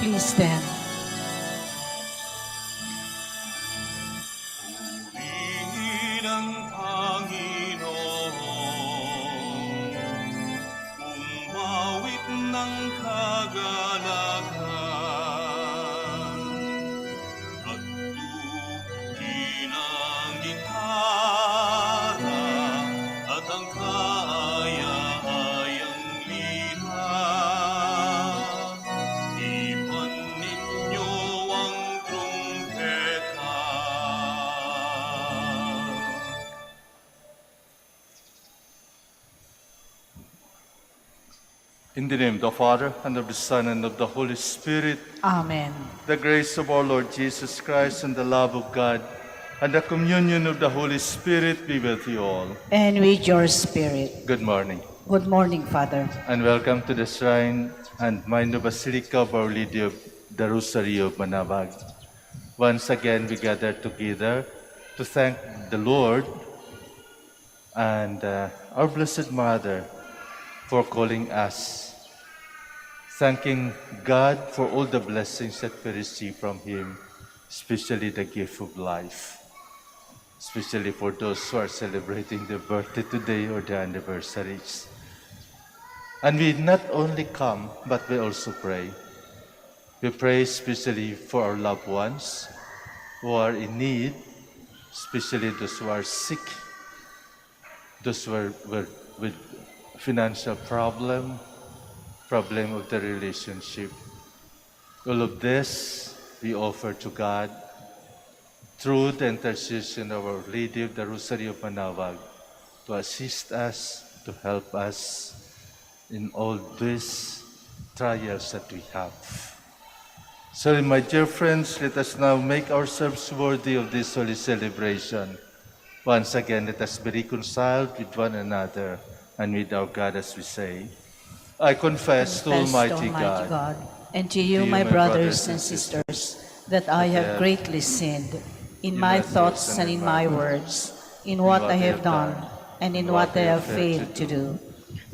Please stand. Purihin ang Panginoon, umawit ng kagalakan, at tukin ang gitara at ang kaaya-ayang lira. Ipan ninyo ang trumpeta. In the name of the Father, and of the Son, and of the Holy Spirit, Amen. the grace of our Lord Jesus Christ, and the love of God, and the communion of the Holy Spirit be with you all. And with your spirit. Good morning, Good morning, Father. and welcome to the shrine and minor basilica of Our Lady of the Rosary of Manaoag. Once again, we gather together to thank the Lord and our Blessed Mother for calling us, thanking God for all the blessings that we receive from Him, especially the gift of life, especially for those who are celebrating their birthday today or their anniversaries. And we not only come, but we also pray. We pray especially for our loved ones who are in need, especially those who are sick, those who are with financial problem of the relationship. All of this we offer to God through the intercession of Our Lady of the Rosary of Manaoag to assist us, to help us in all these trials that we have. So, my dear friends, let us now make ourselves worthy of this holy celebration. Once again, let us be reconciled with one another and with our God as we say, I confess to Almighty God and to you, my brothers and sisters, that I have greatly sinned in my thoughts and in my words, in what I have done and in what I have failed to do.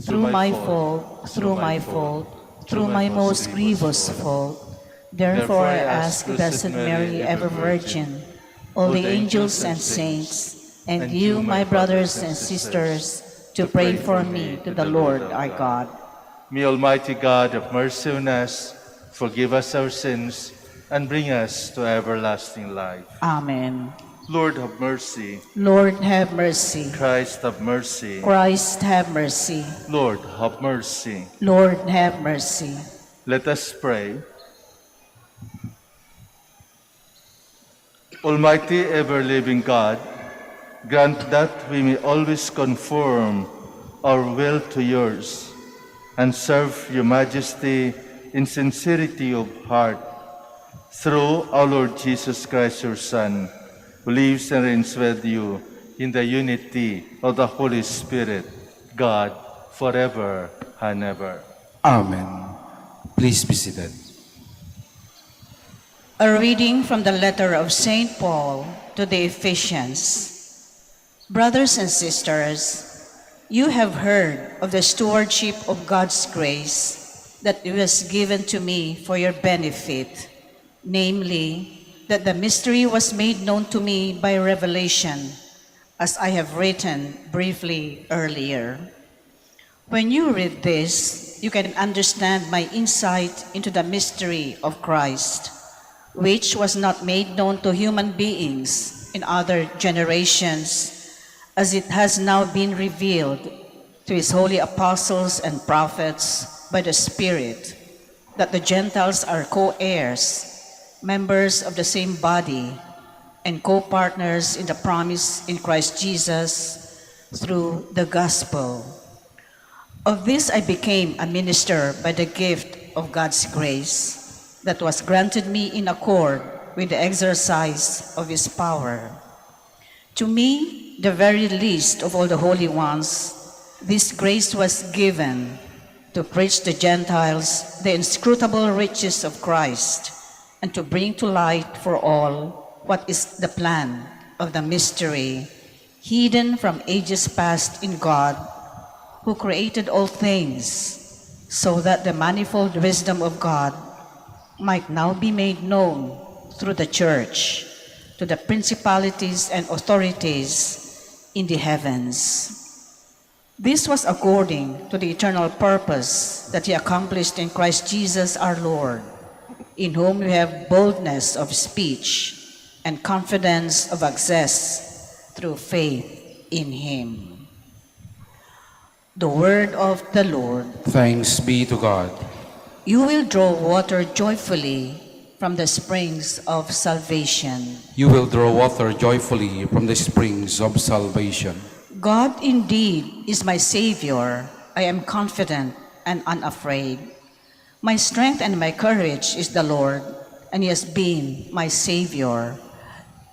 Through my fault, through my most grievous fault. Therefore I ask Blessed Mary, ever Virgin, all the angels and saints, and you, my brothers and sisters, to pray for me to the Lord our God. May Almighty God have mercy on us, forgive us our sins, and bring us to everlasting life. Amen. Lord, have mercy. Lord, have mercy. Christ, have mercy. Christ, have mercy. Lord, have mercy. Lord, have mercy. Let us pray. Almighty, ever-living God, grant that we may always conform our will to yours and serve your majesty in sincerity of heart through our Lord Jesus Christ, your Son, who lives and reigns with you in the unity of the Holy Spirit, God, forever and ever. Amen. Please be seated. A reading from the letter of St. Paul to the Ephesians. Brothers and sisters, you have heard of the stewardship of God's grace that was given to me for your benefit, namely, that the mystery was made known to me by revelation, as I have written briefly earlier. When you read this, you can understand my insight into the mystery of Christ, which was not made known to human beings in other generations, as it has now been revealed to his holy apostles and prophets by the Spirit, that the Gentiles are co-heirs, members of the same body, and co-partners in the promise in Christ Jesus through the gospel. Of this I became a minister by the gift of God's grace that was granted me in accord with the exercise of his power. To me, the very least of all the holy ones, this grace was given to preach to Gentiles the inscrutable riches of Christ and to bring to light for all what is the plan of the mystery, hidden from ages past in God, who created all things, so that the manifold wisdom of God might now be made known through the Church to the principalities and authorities in the heavens. This was according to the eternal purpose that He accomplished in Christ Jesus our Lord, in whom we have boldness of speech and confidence of access through faith in Him. The word of the Lord. Thanks be to God. You will draw water joyfully from the springs of salvation. You will draw water joyfully from the springs of salvation. God indeed is my Savior. I am confident and unafraid. My strength and my courage is the Lord, and He has been my Savior.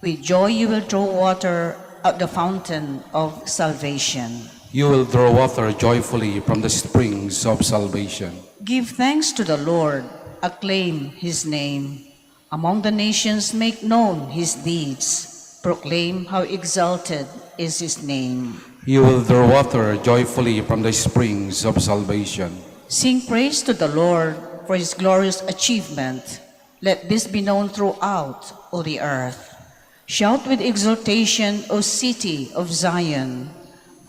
With joy you will draw water out the fountain of salvation. You will draw water joyfully from the springs of salvation. Give thanks to the Lord, acclaim His name. Among the nations make known His deeds. Proclaim how exalted is His name. You will draw water joyfully from the springs of salvation. Sing praise to the Lord for His glorious achievement. Let this be known throughout all the earth. Shout with exultation, O city of Zion,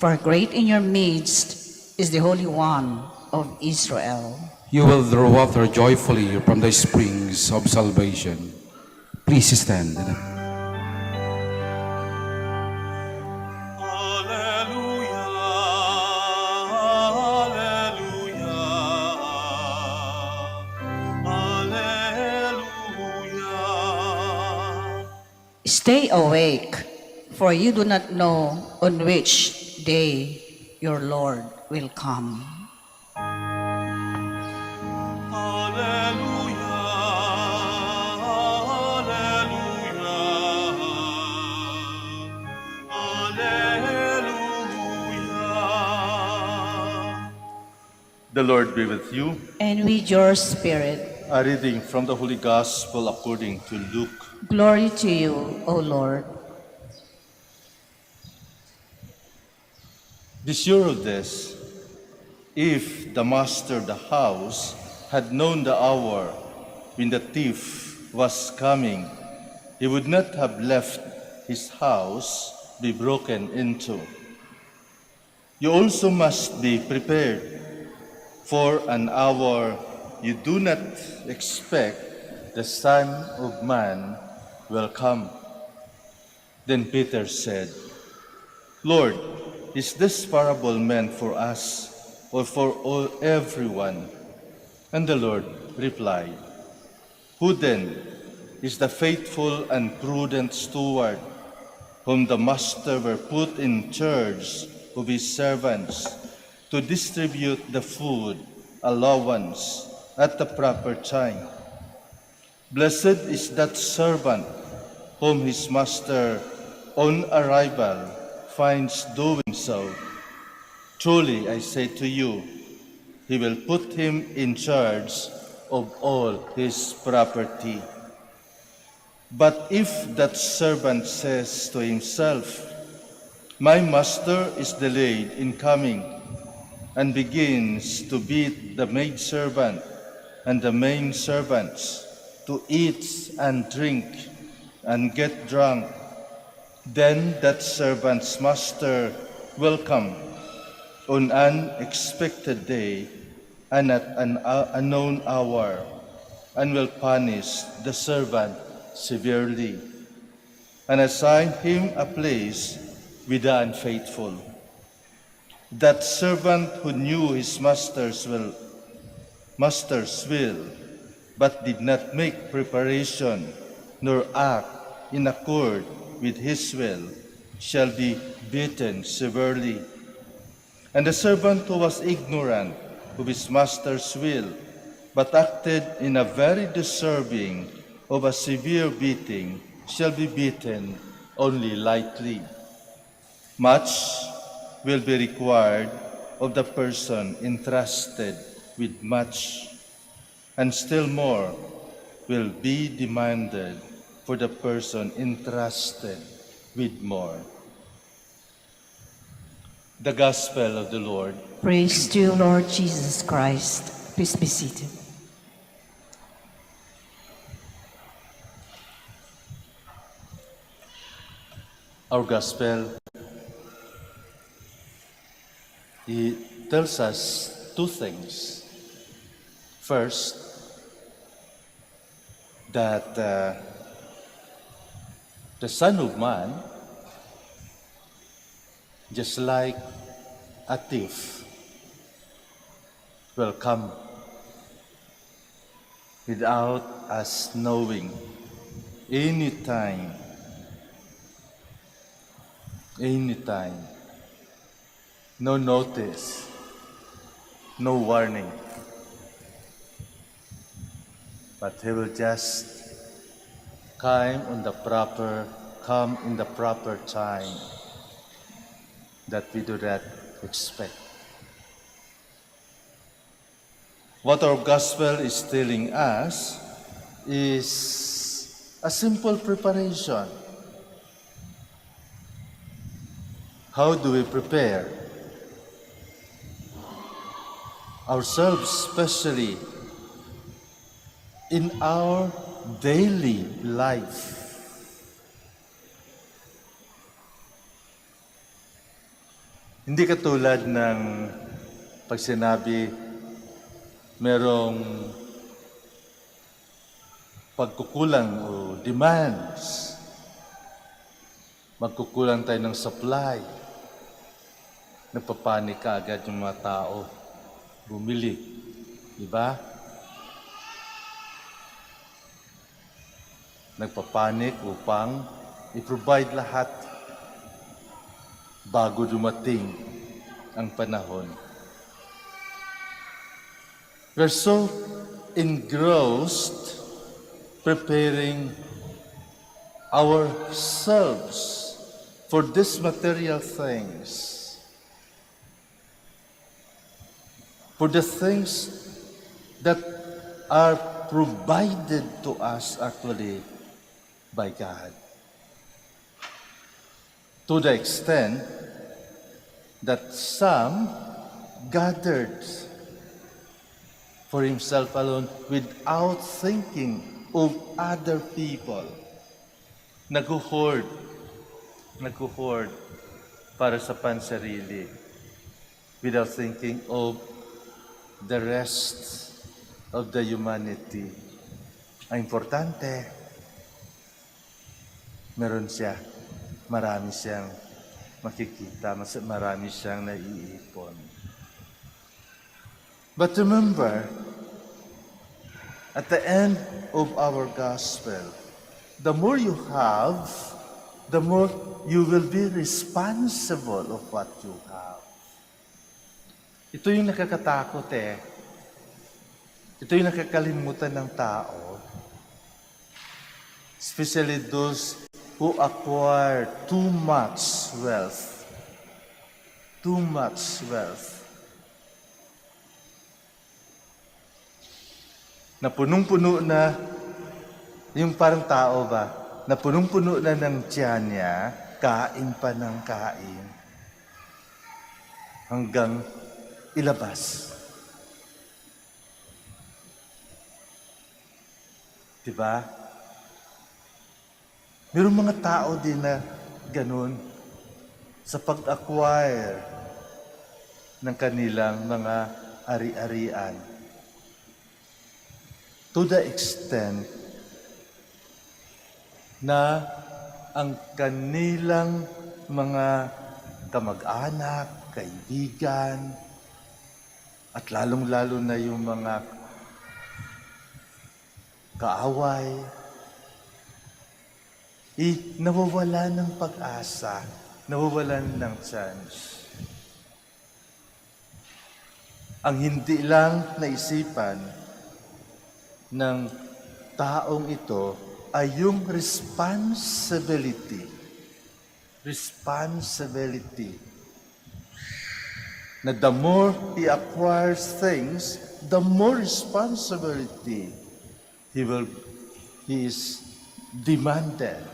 for great in your midst is the Holy One of Israel. You will draw water joyfully from the springs of salvation. Please stand. Stay awake, for you do not know on which day your Lord will come. The Lord be with you. And with your spirit. A reading from the Holy Gospel according to Luke. Glory to you, O Lord. Be sure of this, if the master of the house had known the hour when the thief was coming, he would not have left his house be broken into. You also must be prepared, for an hour you do not expect the Son of Man will come. Then Peter said, Lord, is this parable meant for us or for everyone? And the Lord replied, Who then is the faithful and prudent steward whom the master will put in charge of his servants to distribute the food allowance at the proper time? Blessed is that servant whom his master on arrival finds doing so. Truly, I say to you, he will put him in charge of all his property. But if that servant says to himself, My master is delayed in coming, and begins to beat the maidservant and the maidservants, to eat and drink and get drunk, then that servant's master will come on an unexpected day and at an unknown hour, and will punish the servant severely, and assign him a place with the unfaithful. That servant who knew his master's will, but did not make preparation nor act in accord with his will, shall be beaten severely. And the servant who was ignorant of his master's will, but acted in a very deserving of a severe beating, shall be beaten only lightly. Much will be required of the person entrusted with much, and still more will be demanded for the person entrusted with more. The Gospel of the Lord. Praise to you, Lord Jesus Christ. Please be seated. Our gospel, it tells us two things. First, that the Son of Man, just like a thief, will come without us knowing anytime, no notice, no warning. But he will just come in the proper time that we do not expect. What our gospel is telling us is a simple preparation. How do we prepare ourselves, especially in our daily life? Hindi katulad ng pag sinabi merong pagkukulang o demands, magkukulang tayo ng supply, napapanik ka agad yung mga tao bumili, di ba? Nagpapanik upang i-provide lahat bago dumating ang panahon. We're so engrossed preparing ourselves for these material things, for the things that are provided to us actually by God. To the extent that some gathered for himself alone without thinking of other people. Nag-hoard para sa pansarili without thinking of the rest of the humanity. Ang importante, meron siya, marami siyang makikita, marami siyang naiipon. But remember, at the end of our gospel, the more you have, the more you will be responsible of what you have. Ito yung nakakatakot eh. Ito yung nakakalimutan ng tao. Especially those who acquire too much wealth. Too much wealth. Na punong-puno na, yung parang tao ba, na punong-puno na ng tiyan niya, kain pa ng kain, hanggang ilabas. Diba? Mayroong mga tao din na ganun sa pag-acquire ng kanilang mga ari-arian. To the extent na ang kanilang mga kamag-anak, kaibigan, at lalong-lalo na yung mga kaaway, nawawala ng pag-asa, nawawalan ng chance. Ang hindi lang naisipan ng taong ito ay yung responsibility. Na the more he acquires things, the more responsibility he is demanded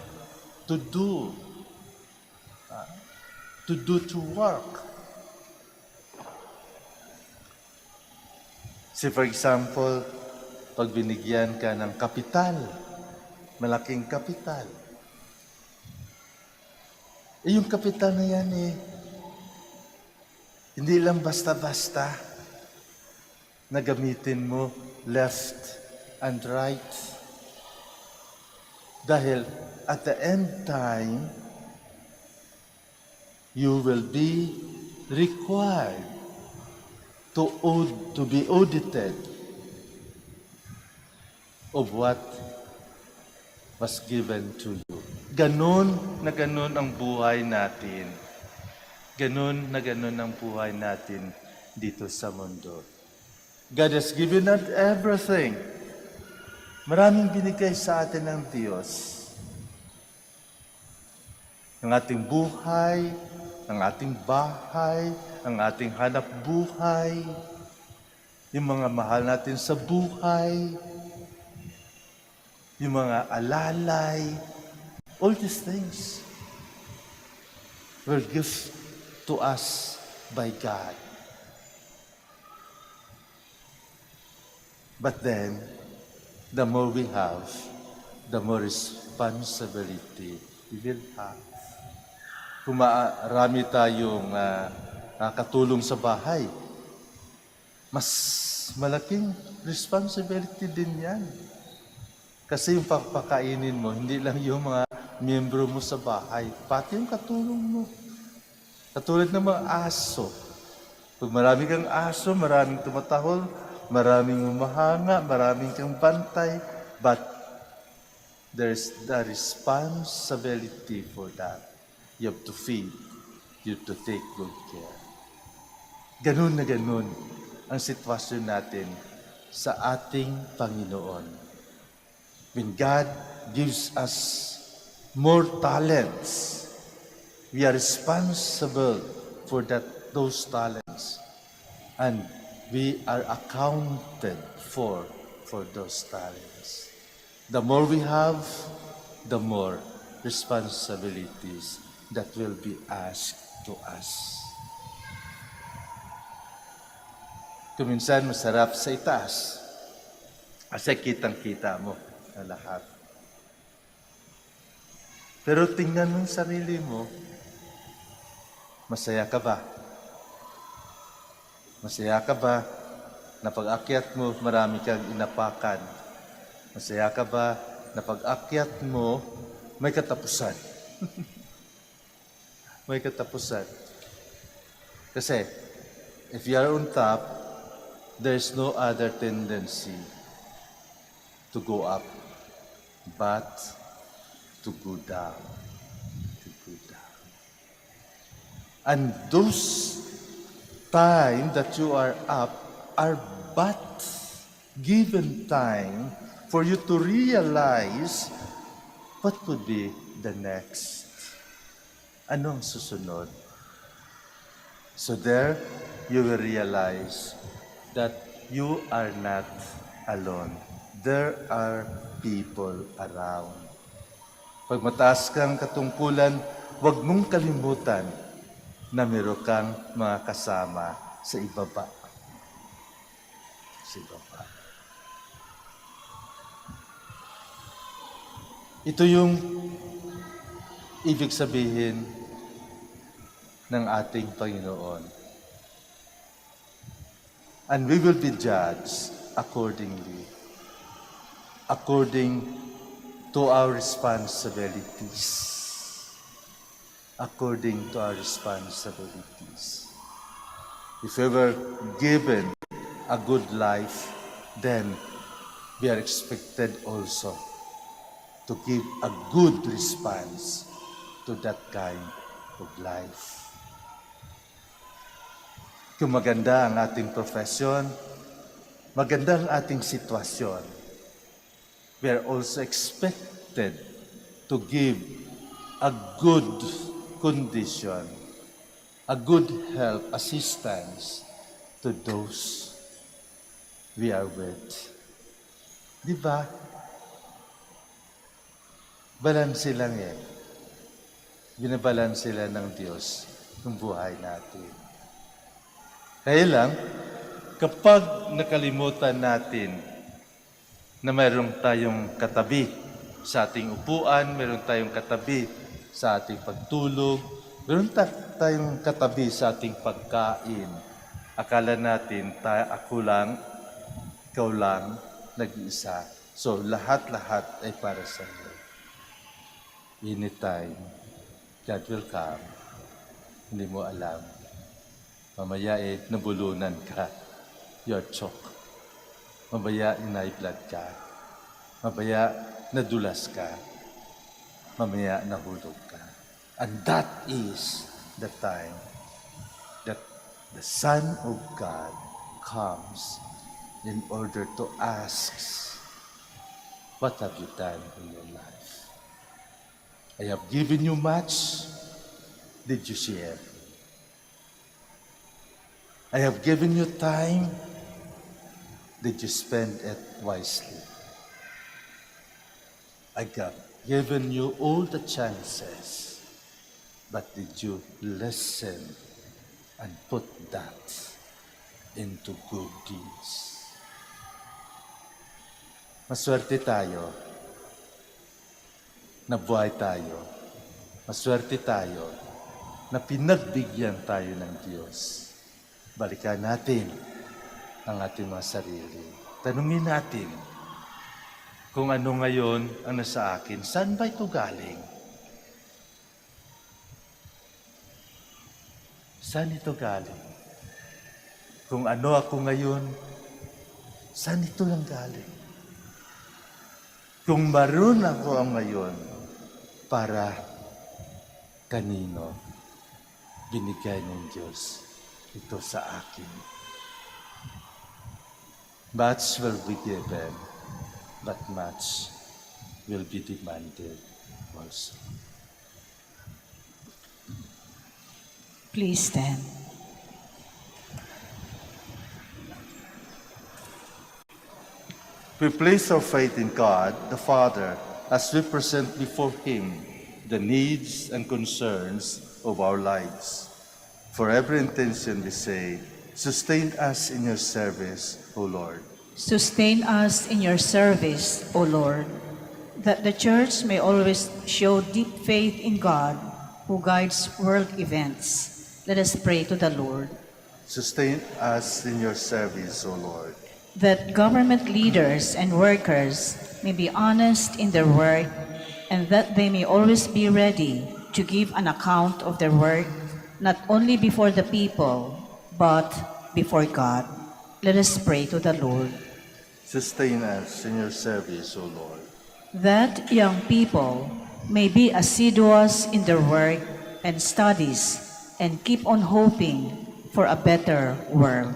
to do, to work. See, for example, pag binigyan ka ng kapital, malaking kapital, yung kapital na yan hindi lang basta-basta na gamitin mo left and right. Dahil at the end time, you will be required to be audited of what was given to you. Ganon na ganon ang buhay natin. Ganon na ganon ang buhay natin dito sa mundo. God has given us everything. Maraming binigay sa atin ng Diyos. Ang ating buhay, ang ating bahay, ang ating hanap buhay, yung mga mahal natin sa buhay, yung mga alalay, all these things were gifts to us by God. But then, the more we have, the more responsibility we will have. Kung marami tayong katulong sa bahay, mas malaking responsibility din yan. Kasi yung papakainin mo, hindi lang yung mga miyembro mo sa bahay, pati yung katulong mo. Katulad ng mga aso. Pag marami kang aso, maraming tumatahol, maraming humahanga, maraming kang bantay, but there's the responsibility for that. You have to feed, you have to take good care. Ganun na ganun ang sitwasyon natin sa ating Panginoon. When God gives us more talents, we are responsible for those talents. And we are accounted for those talents. The more we have, the more responsibilities that will be asked to us. Kuminsan masarap sa itaas kasi kitang-kita mo na lahat. Pero tingnan mo sa sarili mo, masaya ka ba? Masaya ka ba na pag-akyat mo, marami kang inapakan? Masaya ka ba na pag-akyat mo, may katapusan? May katapusan. Kasi, if you are on top, there's no other tendency to go up, but to go down. To go down. And those time that you are up are but given time for you to realize what would be the next. Anong susunod? So there, you will realize that you are not alone. There are people around. Pag mataas kang katungkulan, huwag mong kalimutan na meron kang mga kasama sa ibaba. Sa ibaba. Ito yung ibig sabihin ng ating Panginoon. And we will be judged accordingly, according to our responsibilities. According to our responsibilities. If we were given a good life, then we are expected also to give a good response to that kind of life. Kung maganda ang ating profession, maganda ang ating sitwasyon, we are also expected to give a good condition, a good help, assistance to those we are with. Di ba? Balanse lang eh. Binabalanse lang ng Diyos ng buhay natin. Kaya lang, Kapag nakalimutan natin na mayroon tayong katabi sa ating upuan, mayroon tayong katabi sa ating pagtulog, mayroon tayong katabi sa ating pagkain. Akala natin, ako lang, ikaw lang, nag-iisa. So, lahat-lahat ay para sa iyo. Anytime, God will come. Hindi mo alam. Mamaya nabulunan ka. You're choke. Mamaya blood ka. Mamaya nadulas ka. Mamaya nahulog ka. And that is the time that the Son of God comes in order to ask, what have you done in your life? I have given you much. Did you share? I have given you time. Did you spend it wisely? I have given you all the chances, but did you listen and put that into good deeds? Maswerte tayo, nabuhay tayo. Maswerte tayo na pinagbigyan tayo ng Diyos. Balikan natin ang ating mga sarili. Tanungin natin kung ano ngayon ang nasa akin. Saan ba ito galing? Saan ito galing? Kung ano ako ngayon, saan ito lang galing? Kung maroon ako ang ngayon, para kanino binigay ng Diyos ito sa akin? Much will be given, but much will be demanded also. Please stand. We place our faith in God, the Father, as we present before Him the needs and concerns of our lives. For every intention we say, sustain us in your service, O Lord. Sustain us in your service, O Lord, that the Church may always show deep faith in God who guides world events. Let us pray to the Lord. Sustain us in your service, O Lord. That government leaders and workers may be honest in their work, and that they may always be ready to give an account of their work, not only before the people, but before God. Let us pray to the Lord. Sustain us in your service, O Lord. That young people may be assiduous in their work and studies, and keep on hoping for a better world.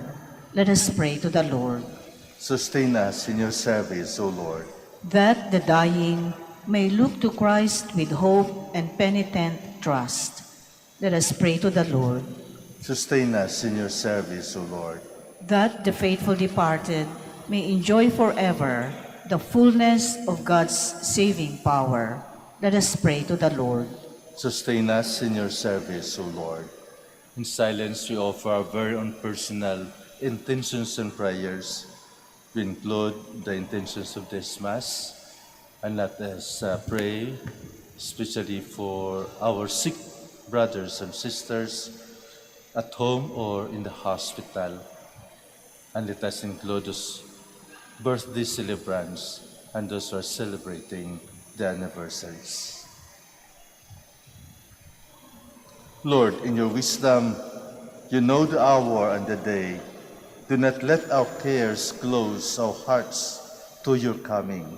Let us pray to the Lord. Sustain us in your service, O Lord. That the dying may look to Christ with hope and penitent trust. Let us pray to the Lord. Sustain us in your service, O Lord. That the faithful departed may enjoy forever the fullness of God's saving power. Let us pray to the Lord. Sustain us in your service, O Lord. In silence, we offer our very own personal intentions and prayers. We include the intentions of this Mass, and let us pray especially for our sick brothers and sisters at home or in the hospital. And let us include those birthday celebrants and those who are celebrating the anniversaries. Lord, in your wisdom, you know the hour and the day. Do not let our cares close our hearts to your coming.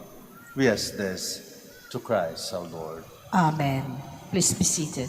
We ask this to Christ our Lord. Amen. Please be seated.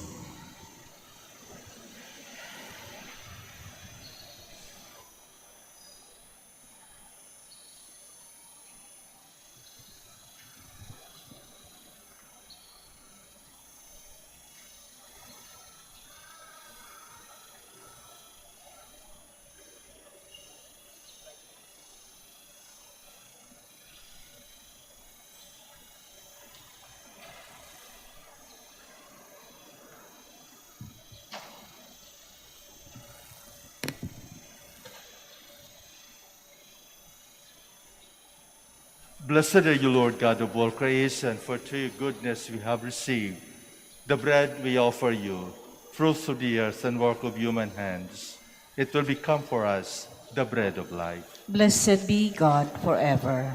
Blessed are you, Lord God of all creation, for through your goodness we have received the bread we offer you, fruits of the earth and work of human hands. It will become for us the bread of life. Blessed be God forever.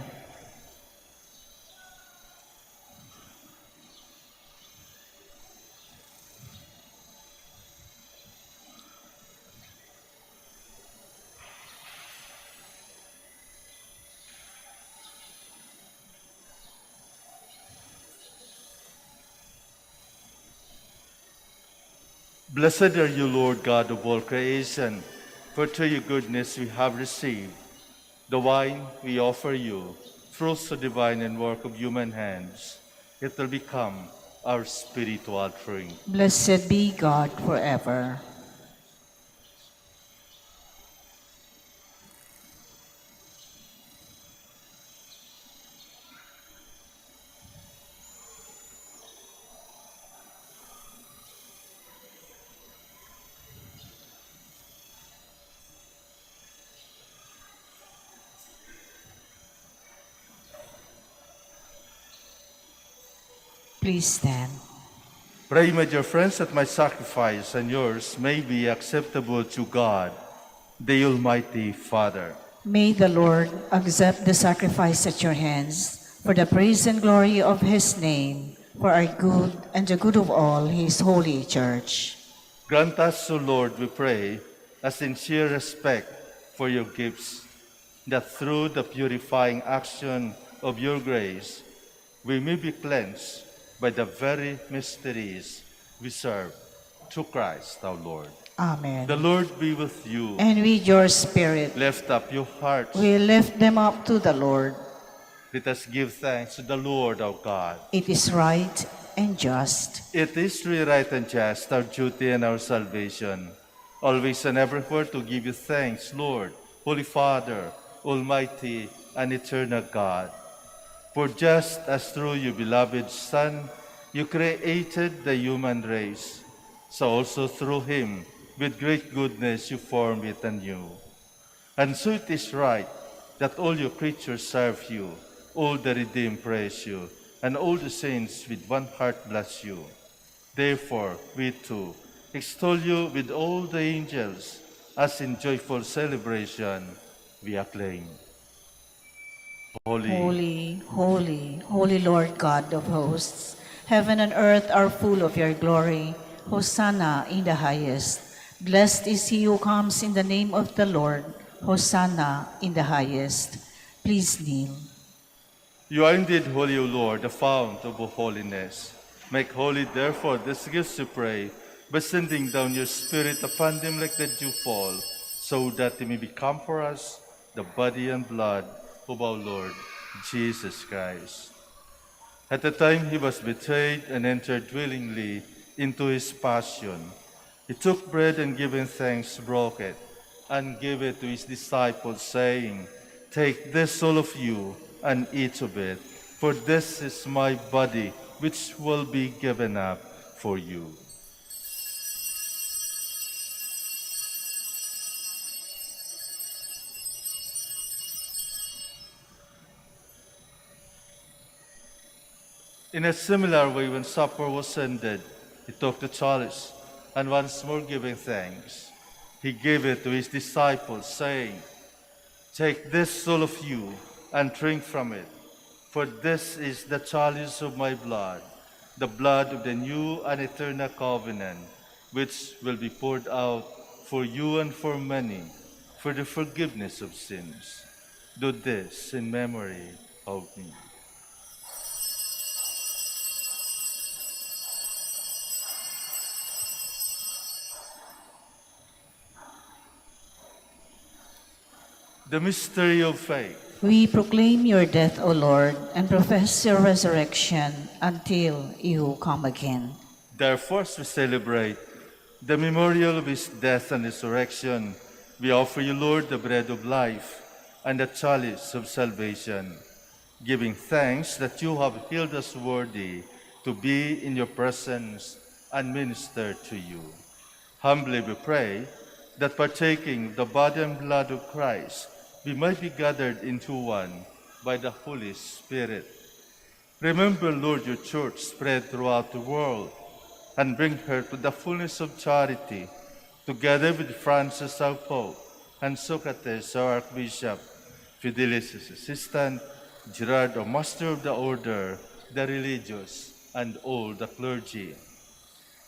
Blessed are you, Lord God of all creation, for through your goodness we have received the wine we offer you, fruits of divine and work of human hands. It will become our spiritual drink. Blessed be God forever. Please stand. Pray, my dear friends, that my sacrifice and yours may be acceptable to God, the Almighty Father. May the Lord accept the sacrifice at your hands for the praise and glory of his name, for our good and the good of all his holy church. Grant us, O Lord, we pray, a sincere respect for your gifts, that through the purifying action of your grace, we may be cleansed by the very mysteries we serve through Christ our Lord. Amen. The Lord be with you. And with your spirit, Lift up your hearts. we lift them up to the Lord. Let us give thanks to the Lord our God. It is right and just. It is truly right and just, our duty and our salvation, always and everywhere to give you thanks, Lord, Holy Father, Almighty and eternal God. For just as through your beloved Son, you created the human race, so also through him, with great goodness, you formed it anew. And so it is right that all your creatures serve you, all the redeemed praise you, and all the saints with one heart bless you. Therefore, we too extol you with all the angels, as in joyful celebration we acclaim. Holy, Holy, holy, holy Lord God of hosts, heaven and earth are full of your glory. Hosanna in the highest. Blessed is he who comes in the name of the Lord. Hosanna in the highest. Please kneel. you are indeed holy, O Lord, the fount of all holiness. Make holy, therefore, these gifts, we pray, by sending down your Spirit upon them like the dewfall, so that they may become for us the body and blood of our Lord Jesus Christ. At the time he was betrayed and entered willingly into his passion, he took bread and giving thanks, broke it, and gave it to his disciples, saying, "Take this, all of you, and eat of it, for this is my body, which will be given up for you." In a similar way, when supper was ended, he took the chalice, and once more giving thanks, he gave it to his disciples, saying, "Take this, all of you, and drink from it, for this is the chalice of my blood, the blood of the new and eternal covenant, which will be poured out for you and for many, for the forgiveness of sins. Do this in memory of me." The mystery of faith. We proclaim your death, O Lord, and profess your resurrection until you come again. Therefore, as we celebrate the memorial of his death and resurrection, we offer you, Lord, the bread of life and the chalice of salvation, giving thanks that you have held us worthy to be in your presence and minister to you. Humbly we pray that partaking of the body and blood of Christ, we might be gathered into one by the Holy Spirit. Remember, Lord, your church spread throughout the world and bring her to the fullness of charity, together with Francis our Pope and Socrates our Archbishop, Fidelis his assistant, Gerard our Master of the Order, the religious, and all the clergy.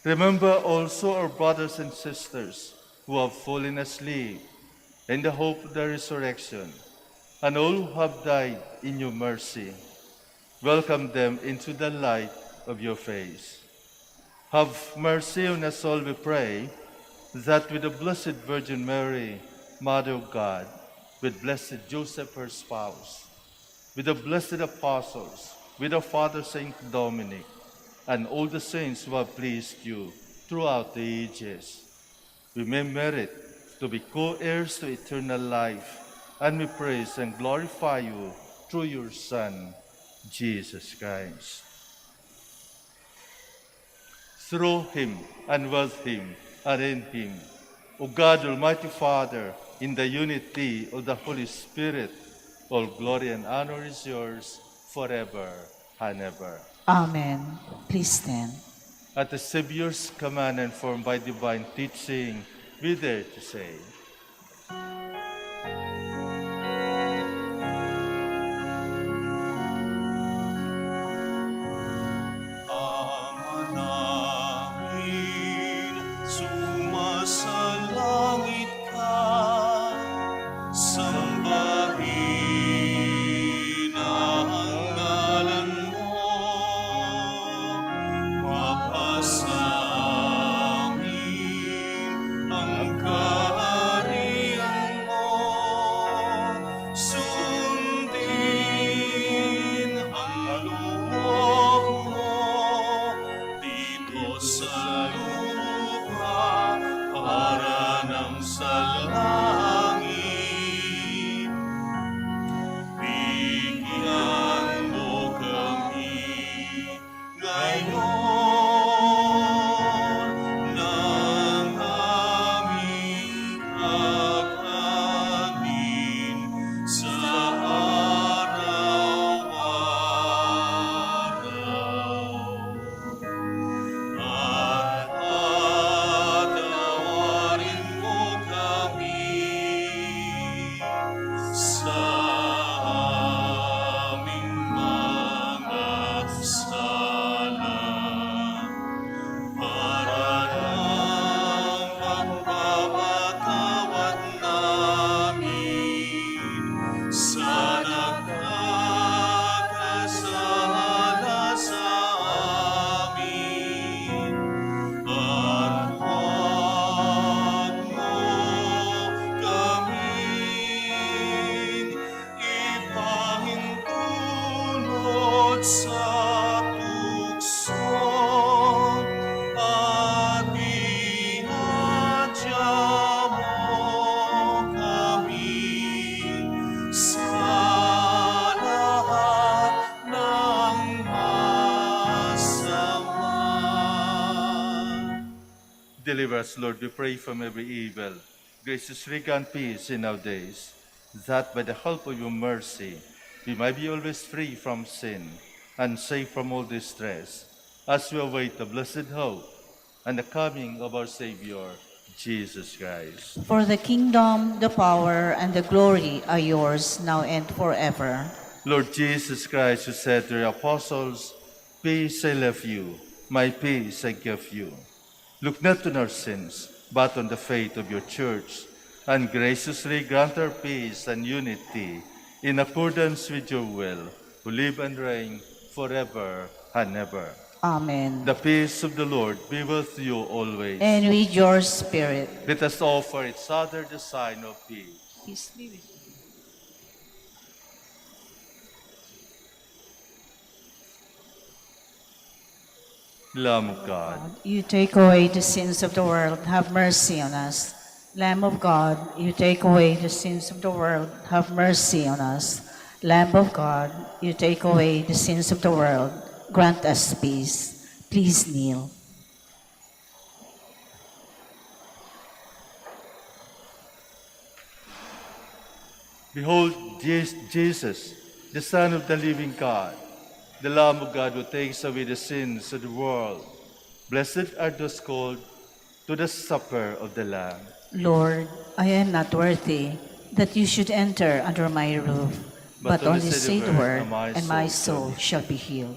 Remember also our brothers and sisters who have fallen asleep in the hope of the resurrection, and all who have died in your mercy. Welcome them into the light of your face. Have mercy on us all, we pray, that with the Blessed Virgin Mary, Mother of God, with Blessed Joseph, her spouse, with the blessed apostles, with our Father Saint Dominic, and all the saints who have pleased you throughout the ages, we may merit to be co-heirs to eternal life, and we praise and glorify you through your Son, Jesus Christ. Through him, and with him, and in him, O God, Almighty Father, in the unity of the Holy Spirit, all glory and honor is yours forever and ever. Amen. Please stand. At the Savior's command and formed by divine teaching, we dare to say, Ama namin, sumasalangit ka, sambahin ang ngalan mo, mapasamin ang kaharian mo, sundin ang loob mo dito sa lupa para nang sa langit. Bigyan mo kami ngayon ng aming kakanin sa araw-araw. At patawarin mo kami sa aming mga sala, para nang magpapatawad namin sa nagkakasala sa amin. At huwag mo kaming ipahintulot sa tukso, at inadya mo kami sa lahat ng masama. deliver us, Lord, we pray, from every evil. Graciously grant peace in our days, that by the help of your mercy, we might be always free from sin and safe from all distress, as we await the blessed hope and the coming of our Savior, Jesus Christ. For the kingdom, the power, and the glory are yours now and forever. Lord Jesus Christ, who said to your apostles, "Peace I leave you, my peace I give you." Look not on our sins, but on the faith of your church, and graciously grant our peace and unity in accordance with your will, who live and reign forever and ever. Amen. The peace of the Lord be with you always. And with your spirit. Let us offer each other the sign of peace. Peace be with you. Lamb of God, You take away the sins of the world, have mercy on us. Lamb of God, you take away the sins of the world, have mercy on us. Lamb of God, you take away the sins of the world, grant us peace. Please kneel. behold Jesus, the Son of the living God, the Lamb of God who takes away the sins of the world. Blessed are those called to the supper of the Lamb. Lord, I am not worthy that you should enter under my roof, but only say the word, and my soul shall be healed.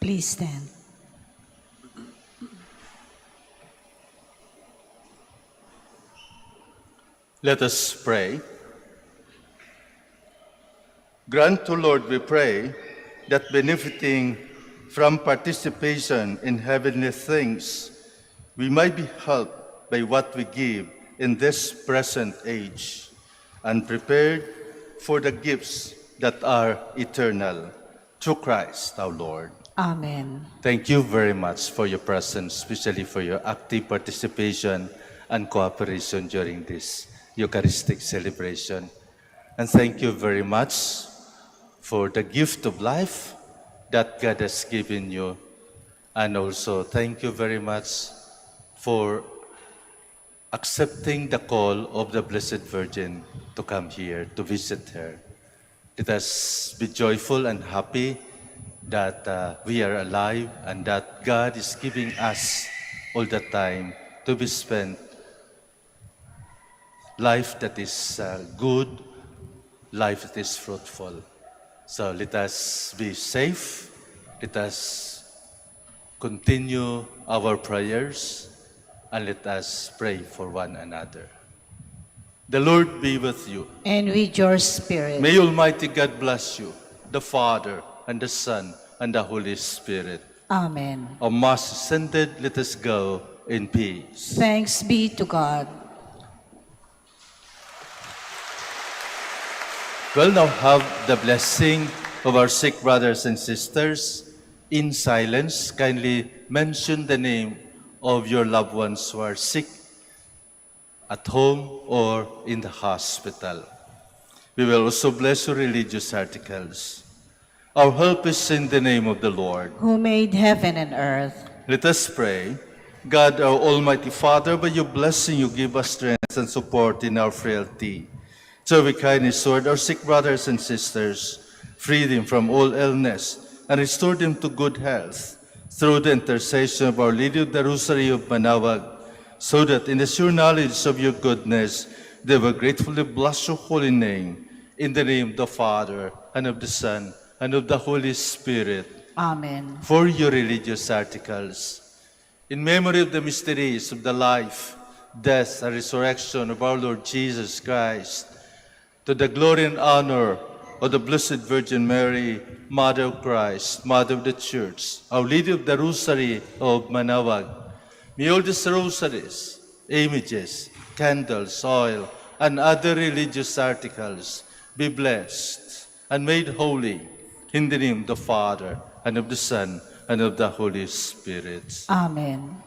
Please stand. Let us pray. Grant, O Lord, we pray, that benefiting from participation in heavenly things, we might be helped by what we give in this present age, and prepared for the gifts that are eternal, through Christ our Lord. Amen. Thank you very much for your presence, especially for your active participation and cooperation during this Eucharistic celebration. And thank you very much for the gift of life that God has given you. And also thank you very much for accepting the call of the Blessed Virgin to come here to visit her. Let us be joyful and happy that we are alive and that God is giving us all the time to be spent life that is good, life that is fruitful. So let us be safe. Let us continue our prayers and let us pray for one another. The Lord be with you. And with your spirit. May Almighty God bless you, the Father and the Son and the Holy Spirit. Amen. Our Mass is ended. Let us go in peace. Thanks be to God. We'll now have the blessing of our sick brothers and sisters. In silence, kindly mention the name of your loved ones who are sick at home or in the hospital. We will also bless your religious articles. Our help is in the name of the Lord, Who made heaven and earth. Let us pray. God, our Almighty Father, by your blessing you give us strength and support in our frailty. So we kindly restore our sick brothers and sisters, free them from all illness, and restore them to good health through the intercession of Our Lady of the Rosary of Manaoag, so that in the sure knowledge of your goodness, they will gratefully bless your holy name. In the name of the Father, and of the Son, and of the Holy Spirit. Amen. For your religious articles. In memory of the mysteries of the life, death, and resurrection of our Lord Jesus Christ, to the glory and honor of the Blessed Virgin Mary, Mother of Christ, Mother of the Church, Our Lady of the Rosary of Manaoag, may all these rosaries, images, candles, oil, and other religious articles be blessed and made holy in the name of the Father, and of the Son, and of the Holy Spirit. Amen.